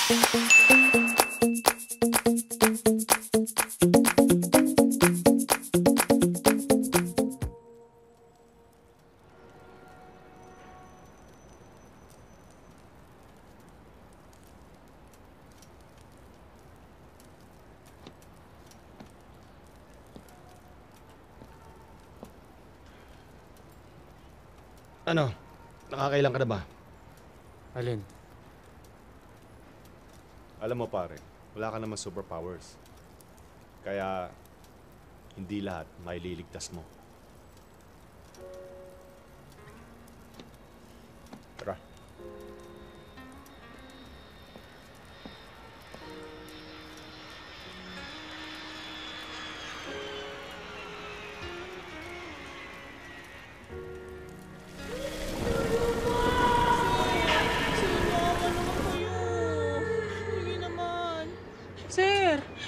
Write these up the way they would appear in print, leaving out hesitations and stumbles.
Ano? Nakakailan ka na ba? Alin? Alam mo pare, wala ka naman superpowers. Kaya, hindi lahat maililigtas mo. Tara.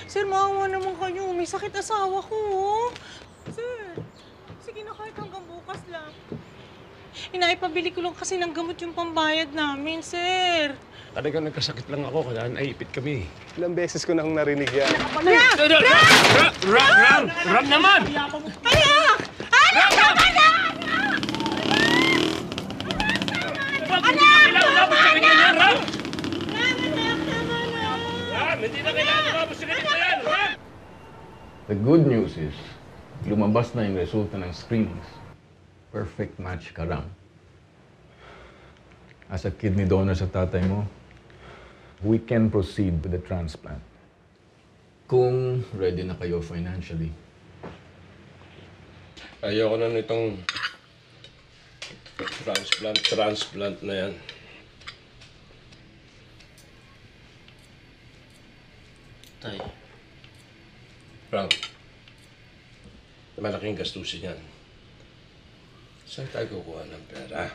Sir, maawa naman kayo. May sakit asawa ko, oh. Sir, sige na kahit hanggang bukas lang. Inaipabili ko lang kasi ng gamot yung pambayad namin, sir. Talagang nagkasakit lang ako, kaya naipit kami. Ilang beses ko nang narinig yan. Ram naman! Anak! Anak! Anak! The good news is, lumabas na yung resulta ng screenings. Perfect match ka, Ram. As a kidney donor sa tatay mo, we can proceed with the transplant. Kung ready na kayo financially. Ayoko na nitong transplant na yan. Tay. Frank, malaking gastusin yan. Saan tayo kukuha ng pera?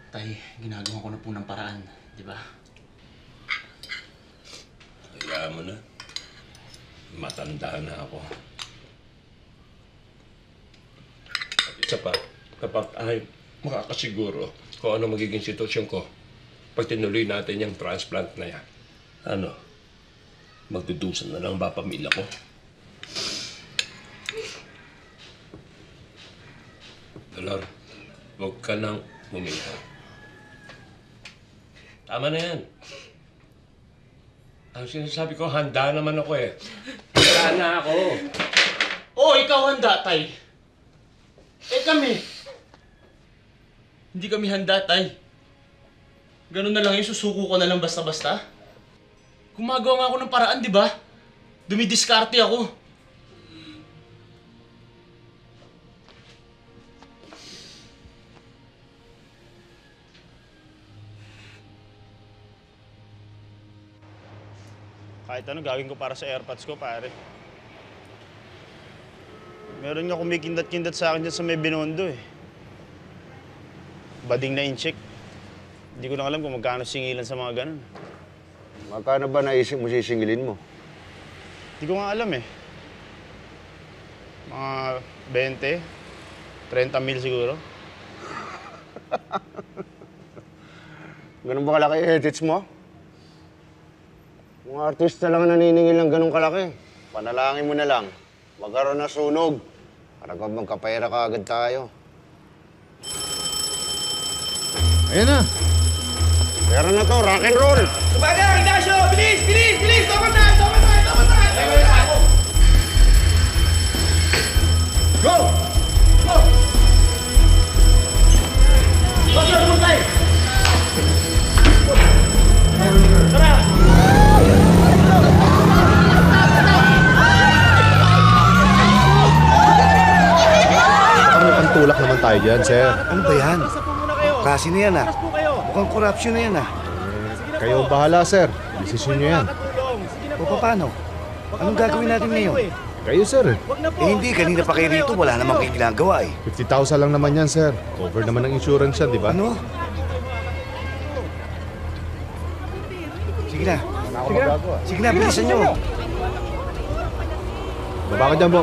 Tay, ginagawa ko na po ng paraan, di ba? Hayaan mo na. Matanda na ako. At isa pa, kapag ay makakasiguro kung ano magiging sitwasyon ko pag tinuloy natin yung transplant na yan. Ano? Magdudusan na lang ba pamilya ko? Dolor, huwag ka nang huminga. Tama na yan. Ang sinasabi ko, handa naman ako eh. Handa na ako. Oo, ikaw handa, Tay. Eh kami. Hindi kami handa, Tay. Ganun na lang yung susuko ko na lang basta-basta. Gumagawa nga ako ng paraan, di ba? Dumidiskarte ako. Kahit ano gagawin ko para sa airpods ko, pare. Meron nga kumikindat-kindat sa akin dyan sa may Binondo eh. Bading na in-check. Hindi ko na alam kung magkano singilan sa mga ganun. Magkano ba naisip mo sisingilin mo? Hindi ko nga alam eh. Mga 20, 30 mil siguro. Ganun ba kalaki edits mo? Mga artista lang naniningil ng ganun kalaki. Panalangin mo na lang. Magkaroon na sunog. Para kung magkapera ka agad tayo. Ayan na! Pera na to, rock and roll! Kumbaga, Ignacio! Bilis! Bilis! Bilis! Tama na! Tama na! Tama na! Tama na! Go! Go! Go! Go! Go! Tara! Mukhang tulak naman tayo dyan, sir. Ano ba yan? Klase na yan, ah. Mukhang corruption na yan, ah. Kayo bahala, sir. Desisyon nyo yan. O paano? Anong gagawin natin ngayon? Kayo, sir. Hindi. Kanina pa kayo rito. Wala namang kayo ginagawa, eh. 50,000 lang naman yan, sir. Cover naman ng insurance yan, di ba? Ano? Sige na. Sige na, bilisan nyo. Baba ka dyan, Bo.